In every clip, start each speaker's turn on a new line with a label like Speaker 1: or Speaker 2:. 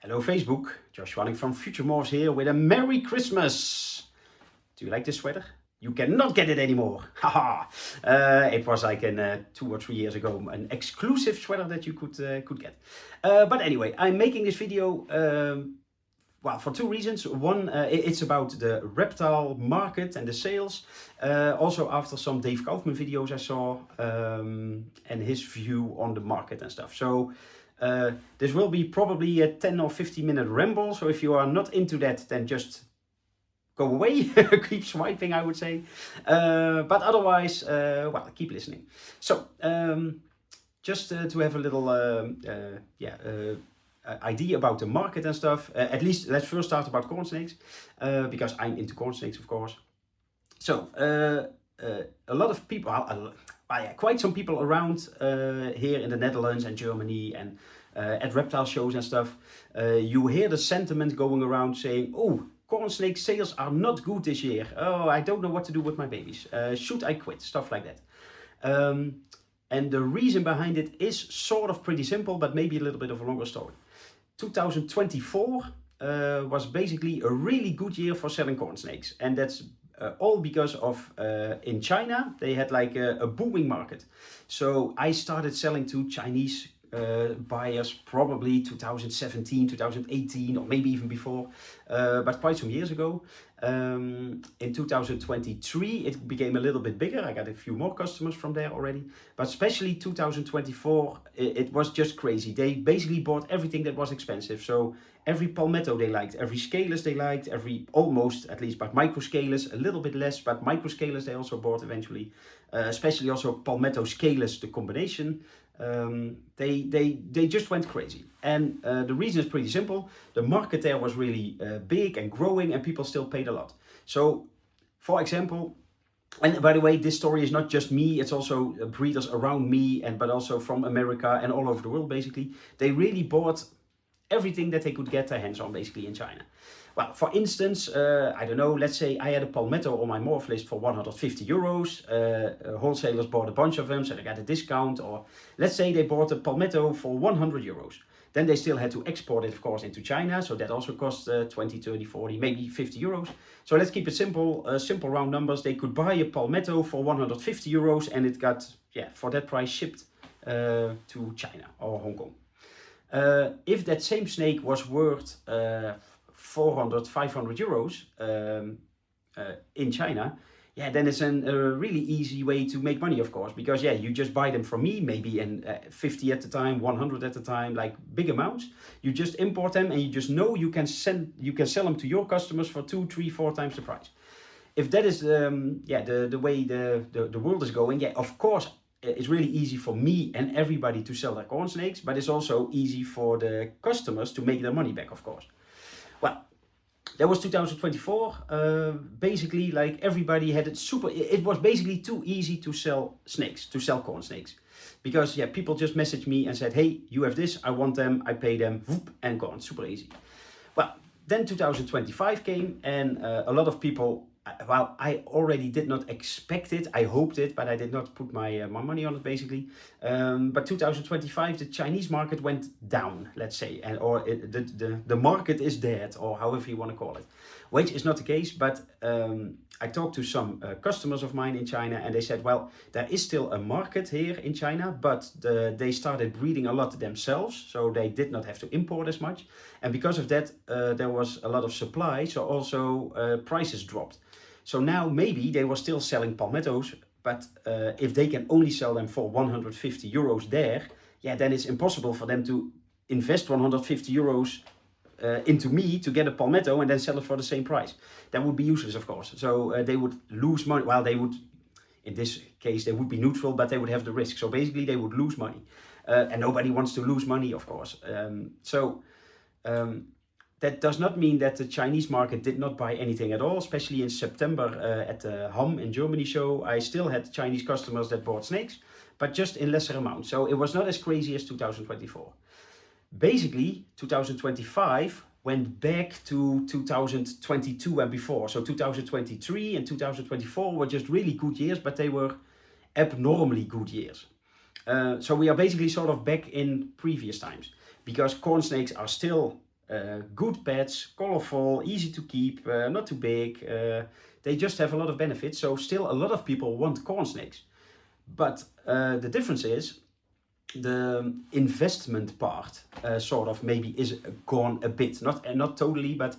Speaker 1: Hello Facebook, Josh Wanning from FutureMorphs here with a Merry Christmas. Do you like this sweater? You cannot get it anymore. Haha. It was like 2 or 3 years ago, an exclusive sweater that you could get. But anyway, I'm making this video well, for two reasons. One, it's about the reptile market and the sales. Also after some Dave Kaufman videos I saw and his view on the market and stuff. So this will be probably a 10 or 15 minute ramble. So if you are not into that, then just go away, keep swiping, I would say. But otherwise, well, keep listening. So just to have a little idea about the market and stuff. At least let's first start about corn snakes, because I'm into corn snakes, of course. So a lot of people, quite some people around here in the Netherlands and Germany and at reptile shows and stuff, you hear the sentiment going around saying, oh, corn snake sales are not good this year. Oh, I don't know what to do with my babies. Should I quit? Stuff like that. And the reason behind it is sort of pretty simple, but maybe a little bit of a longer story. 2024 was basically a really good year for selling corn snakes. And that's all because of, in China, they had like a booming market. So I started selling to Chinese buyers probably 2017, 2018, or maybe even before, but quite some years ago. In 2023, it became a little bit bigger. I got a few more customers from there already, but especially 2024, it was just crazy. They basically bought everything that was expensive. So every palmetto they liked, every scalers they liked, every almost at least, but microscalers a little bit less, but microscalers they also bought eventually, especially also palmetto scalers, the combination. They just went crazy. And the reason is pretty simple. The market there was really big and growing, and people still paid a lot. So, for example, and by the way, this story is not just me, it's also breeders around me, but also from America and all over the world, basically. They really bought everything that they could get their hands on, basically, in China. Well, for instance, I don't know, let's say I had a palmetto on my morph list for 150 euros. Wholesalers bought a bunch of them, so they got a discount. Or let's say they bought a palmetto for 100 euros. Then they still had to export it, of course, into China. So that also cost 20, 30, 40, maybe 50 euros. So let's keep it simple, simple round numbers. They could buy a palmetto for 150 euros and it got, for that price shipped to China or Hong Kong. If that same snake was worth 400, 500 euros in China, then it's a really easy way to make money, of course, because you just buy them from me, maybe in 50 at a time, 100 at a time, like big amounts. You just import them and you just know you can sell them to your customers for 2, 3, 4 times the price. If that is the way the world is going, of course, it's really easy for me and everybody to sell their corn snakes, but it's also easy for the customers to make their money back, of course. Well, that was 2024. Basically, like everybody had it it was basically too easy to sell snakes, to sell corn snakes. Because people just messaged me and said, hey, you have this, I want them, I pay them, whoop, and gone, super easy. Well, then 2025 came and a lot of people, well, I already did not expect it. I hoped it, but I did not put my money on it, basically. But 2025, the Chinese market went down, let's say, or the market is dead, or however you want to call it. Which is not the case, but I talked to some customers of mine in China, and they said, well, there is still a market here in China, but they started breeding a lot themselves, so they did not have to import as much. And because of that, there was a lot of supply, so also prices dropped. So now maybe they were still selling palmettos, but if they can only sell them for 150 euros there, then it's impossible for them to invest 150 euros into me to get a palmetto and then sell it for the same price. That would be useless, of course. So they would lose money. Well, they would, in this case, they would be neutral, but they would have the risk. So basically they would lose money. And nobody wants to lose money, of course. That does not mean that the Chinese market did not buy anything at all, especially in September at the Ham in Germany show. I still had Chinese customers that bought snakes, but just in lesser amounts. So it was not as crazy as 2024. Basically, 2025 went back to 2022 and before. So 2023 and 2024 were just really good years, but they were abnormally good years. So we are basically sort of back in previous times, because corn snakes are still good pets, colorful, easy to keep, not too big. They just have a lot of benefits. So still a lot of people want corn snakes. But the difference is the investment part sort of maybe is gone a bit. Not totally, but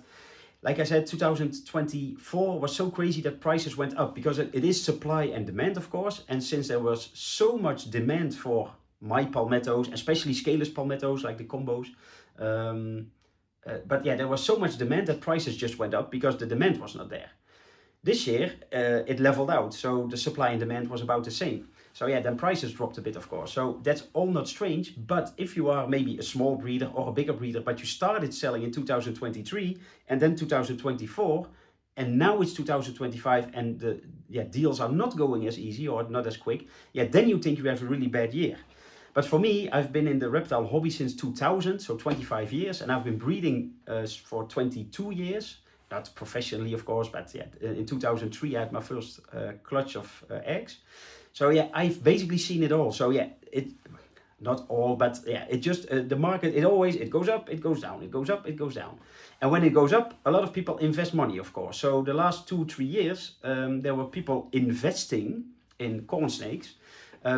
Speaker 1: like I said, 2024 was so crazy that prices went up because it is supply and demand, of course. And since there was so much demand for my palmettos, especially scaleless palmettos like the combos, but yeah, there was so much demand that prices just went up because the demand was not there. This year, it leveled out, so the supply and demand was about the same. So yeah, then prices dropped a bit, of course. So that's all not strange, but if you are maybe a small breeder or a bigger breeder, but you started selling in 2023 and then 2024, and now it's 2025 and the deals are not going as easy or not as quick, then you think you have a really bad year. But for me, I've been in the reptile hobby since 2000, so 25 years, and I've been breeding for 22 years. Not professionally, of course, but yeah, in 2003 I had my first clutch of eggs. So yeah, I've basically seen it all. So yeah, not all, but yeah, it just, the market, it goes up, it goes down, it goes up, it goes down. And when it goes up, a lot of people invest money, of course. So the last 2-3 years, there were people investing in corn snakes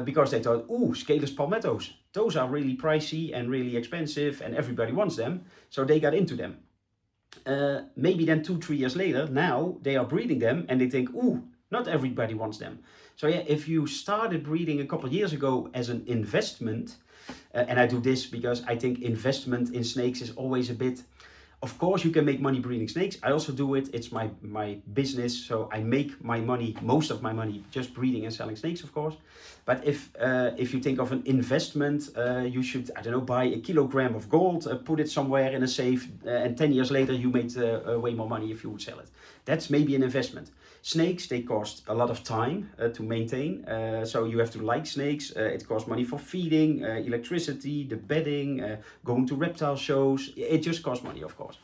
Speaker 1: because they thought, ooh, scaleless palmettos, those are really pricey and really expensive and everybody wants them. So they got into them. Maybe then 2-3 years later, now they are breeding them and they think, ooh, not everybody wants them. So yeah, if you started breeding a couple of years ago as an investment, and I do this because I think investment in snakes is always a bit, of course you can make money breeding snakes. I also do it, it's my business, so I make my money, most of my money, just breeding and selling snakes, of course. But if you think of an investment, you should, I don't know, buy a kilogram of gold, put it somewhere in a safe, and 10 years later you made way more money if you would sell it. That's maybe an investment. Snakes, they cost a lot of time to maintain, so you have to like snakes. It costs money for feeding, electricity, the bedding, going to reptile shows. It just costs money, of course.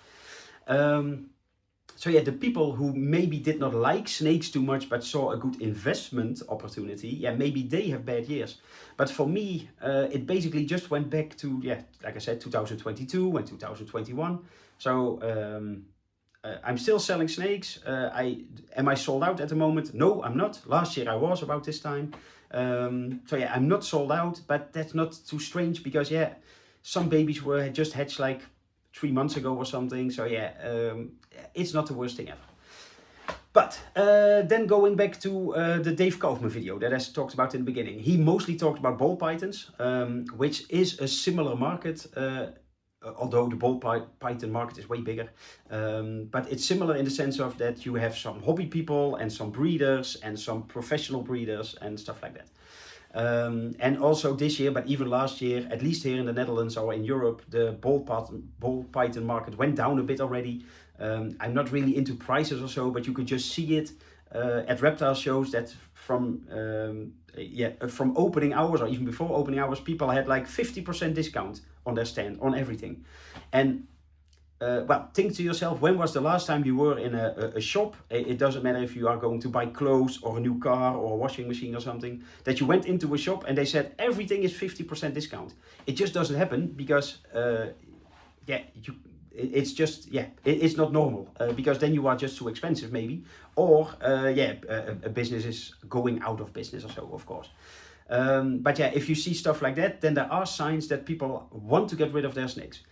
Speaker 1: So yeah, the people who maybe did not like snakes too much but saw a good investment opportunity, maybe they have bad years. But for me, it basically just went back to, like I said, 2022 and 2021. So I'm still selling snakes. Am I sold out at the moment? No, I'm not. Last year I was about this time. So yeah, I'm not sold out, but that's not too strange because some babies were just hatched like 3 months ago or something. So it's not the worst thing ever. But then going back to the Dave Kaufman video that I talked about in the beginning. He mostly talked about ball pythons, which is a similar market, although the ball python market is way bigger. But it's similar in the sense of that you have some hobby people and some breeders and some professional breeders and stuff like that. And also this year, but even last year, at least here in the Netherlands or in Europe, the ball python market went down a bit already. I'm not really into prices or so, but you could just see it at reptile shows that from opening hours or even before opening hours, people had like 50% discount on their stand on everything. And well, think to yourself, when was the last time you were in a shop? It doesn't matter if you are going to buy clothes or a new car or a washing machine or something, that you went into a shop and they said everything is 50% discount. It just doesn't happen because it's not normal because then you are just too expensive maybe, or a business is going out of business or so, of course. But yeah, if you see stuff like that, then there are signs that people want to get rid of their snakes.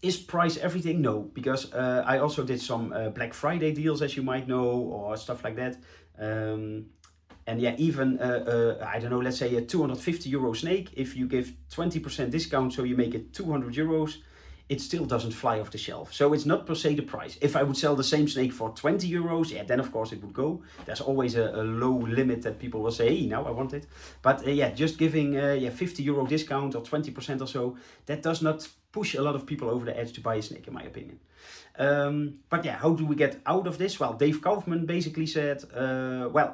Speaker 1: Is price everything? No, because I also did some Black Friday deals, as you might know, or stuff like that. And yeah, even, I don't know, let's say a 250 euro snake, if you give 20% discount, so you make it 200 euros, it still doesn't fly off the shelf. So it's not per se the price. If I would sell the same snake for 20 euros, then of course it would go. There's always a low limit that people will say, hey, now I want it. But just giving 50 euro discount or 20% or so, that does not push a lot of people over the edge to buy a snake, in my opinion. But yeah, how do we get out of this? Well, Dave Kaufman basically said,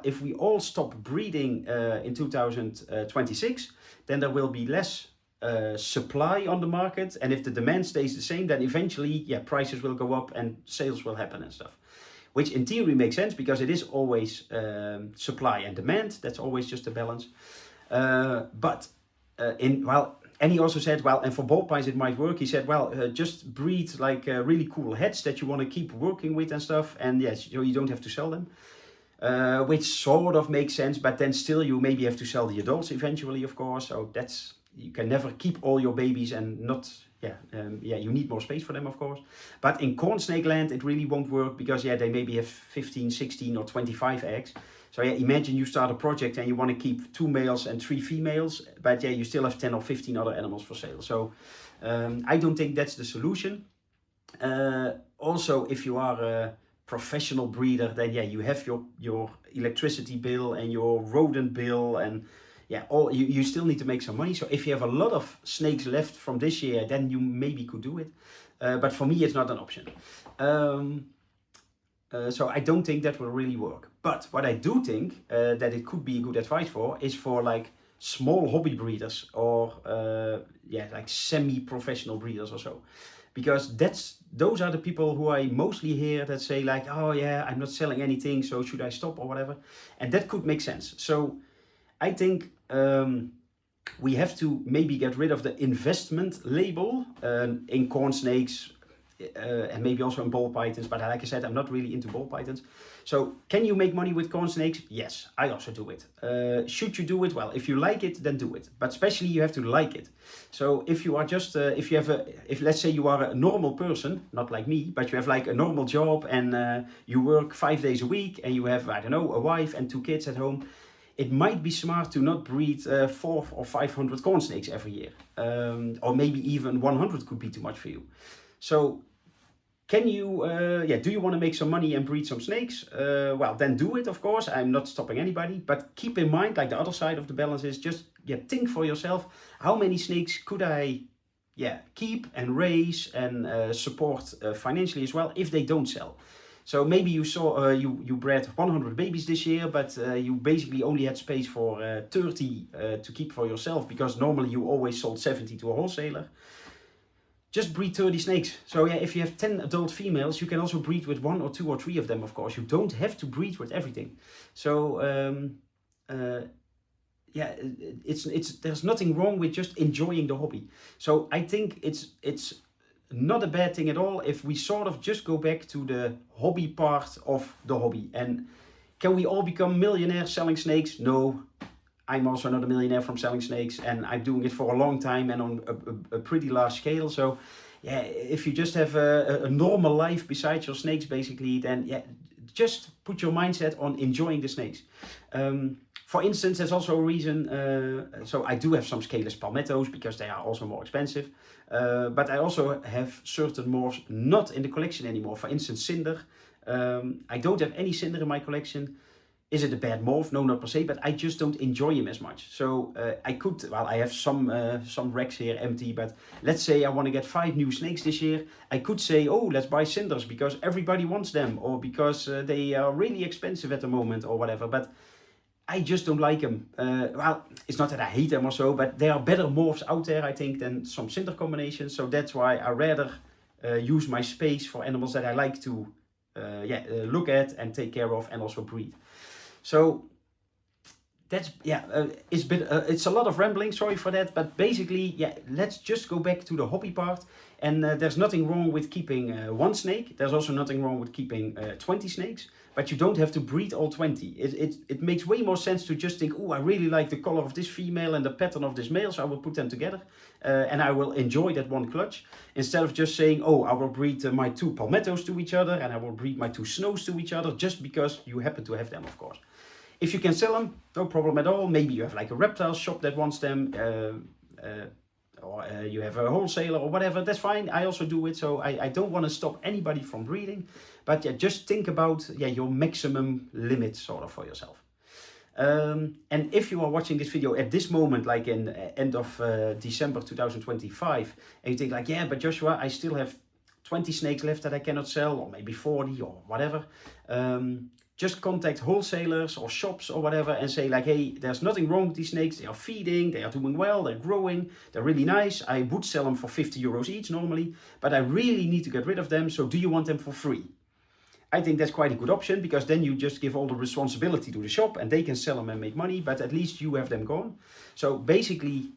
Speaker 1: if we all stop breeding in 2026, then there will be less supply on the market, and if the demand stays the same, then eventually prices will go up and sales will happen and stuff, which in theory makes sense because it is always supply and demand. That's always just a balance. And he also said, well, and for ball pythons it might work. He said, well, just breed like really cool heads that you want to keep working with and stuff. And yes, so you don't have to sell them. Which sort of makes sense, but then still you maybe have to sell the adults eventually, of course. So that's, you can never keep all your babies and not, you need more space for them, of course. But in corn snake land, it really won't work because, they maybe have 15, 16 or 25 eggs. So imagine you start a project and you want to keep 2 males and 3 females, but you still have 10 or 15 other animals for sale. So I don't think that's the solution. Also, if you are a professional breeder, then you have your electricity bill and your rodent bill, and you still need to make some money. So if you have a lot of snakes left from this year, then you maybe could do it. But for me, it's not an option. So I don't think that will really work. But what I do think that it could be good advice for is for like small hobby breeders or like semi-professional breeders or so. Because those are the people who I mostly hear that say like, oh yeah, I'm not selling anything, so should I stop or whatever? And that could make sense. So I think we have to maybe get rid of the investment label in corn snakes, and maybe also in ball pythons, but like I said, I'm not really into ball pythons. So can you make money with corn snakes? Yes, I also do it. Should you do it? Well, if you like it, then do it. But especially you have to like it. So if you are just, if let's say you are a normal person, not like me, but you have like a normal job and you work 5 days a week and you have, I don't know, a wife and 2 kids at home, it might be smart to not breed 400 or 500 corn snakes every year. Or maybe even 100 could be too much for you. So can you, do you want to make some money and breed some snakes? Well, then do it, of course. I'm not stopping anybody. But keep in mind, like the other side of the balance is just think for yourself, how many snakes could I keep and raise and support financially as well if they don't sell? So maybe you saw you bred 100 babies this year, but you basically only had space for 30 to keep for yourself, because normally you always sold 70 to a wholesaler. Just breed 30 snakes. So if you have 10 adult females, you can also breed with 1 or 2 or 3 of them, of course. You don't have to breed with everything. So there's nothing wrong with just enjoying the hobby. So I think it's not a bad thing at all if we sort of just go back to the hobby part of the hobby. And can we all become millionaires selling snakes? No. I'm also not a millionaire from selling snakes, and I'm doing it for a long time and on a pretty large scale. So if you just have a normal life besides your snakes, basically, then just put your mindset on enjoying the snakes. For instance, there's also a reason, so I do have some scaleless palmettos because they are also more expensive. But I also have certain morphs not in the collection anymore. For instance, Cinder. I don't have any Cinder in my collection. Is it a bad morph? No, not per se, but I just don't enjoy him as much. So I have some racks here empty, but let's say I want to get 5 new snakes this year. I could say, oh, let's buy Cinders because everybody wants them, or because they are really expensive at the moment or whatever, but I just don't like them. Well, it's not that I hate them or so, but there are better morphs out there, I think, than some Cinder combinations. So that's why I rather use my space for animals that I like to look at and take care of and also breed. So that's, it's a lot of rambling, sorry for that, but basically, let's just go back to the hobby part. And there's nothing wrong with keeping 1 snake. There's also nothing wrong with keeping 20 snakes, but you don't have to breed all 20. It makes way more sense to just think, oh, I really like the color of this female and the pattern of this male, so I will put them together and I will enjoy that one clutch, instead of just saying, oh, I will breed my 2 palmettos to each other and I will breed my 2 snows to each other, just because you happen to have them, of course. If you can sell them, no problem at all. Maybe you have like a reptile shop that wants them, or you have a wholesaler or whatever, that's fine. I also do it, so I don't want to stop anybody from breeding. But just think about your maximum limit sort of for yourself. And if you are watching this video at this moment, like in end of December 2025, and you think like, but Joshua, I still have 20 snakes left that I cannot sell, or maybe 40 or whatever. Just contact wholesalers or shops or whatever and say like, hey, there's nothing wrong with these snakes. They are feeding, they are doing well, they're growing, they're really nice. I would sell them for 50 euros each normally, but I really need to get rid of them. So do you want them for free? I think that's quite a good option, because then you just give all the responsibility to the shop and they can sell them and make money, but at least you have them gone. So basically,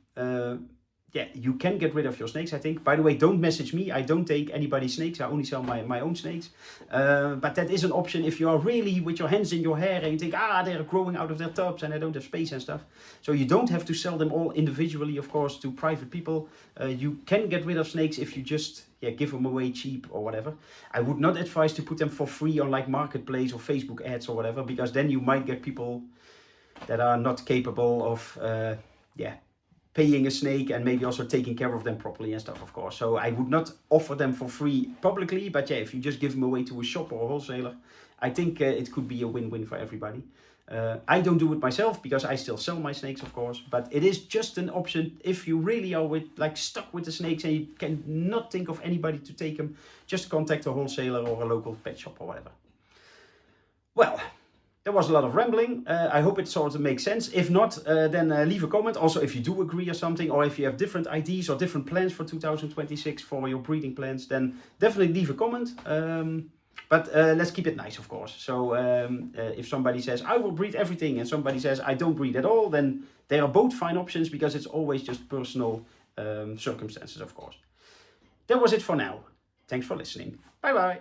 Speaker 1: yeah, you can get rid of your snakes, I think. By the way, don't message me. I don't take anybody's snakes. I only sell my own snakes. But that is an option if you are really with your hands in your hair and you think, they're growing out of their tubs and I don't have space and stuff. So you don't have to sell them all individually, of course, to private people. You can get rid of snakes if you just give them away cheap or whatever. I would not advise to put them for free on like Marketplace or Facebook ads or whatever, because then you might get people that are not capable of paying a snake and maybe also taking care of them properly and stuff, of course. So I would not offer them for free publicly, but if you just give them away to a shop or a wholesaler, I think it could be a win-win for everybody. I don't do it myself because I still sell my snakes, of course, but it is just an option if you really are stuck with the snakes and you cannot think of anybody to take them. Just contact a wholesaler or a local pet shop or whatever. Well, there was a lot of rambling. I hope it sort of makes sense. If not, then leave a comment. Also, if you do agree or something, or if you have different ideas or different plans for 2026 for your breeding plans, then definitely leave a comment. But let's keep it nice, of course. So if somebody says, I will breed everything, and somebody says, I don't breed at all, then they are both fine options because it's always just personal circumstances, of course. That was it for now. Thanks for listening. Bye-bye.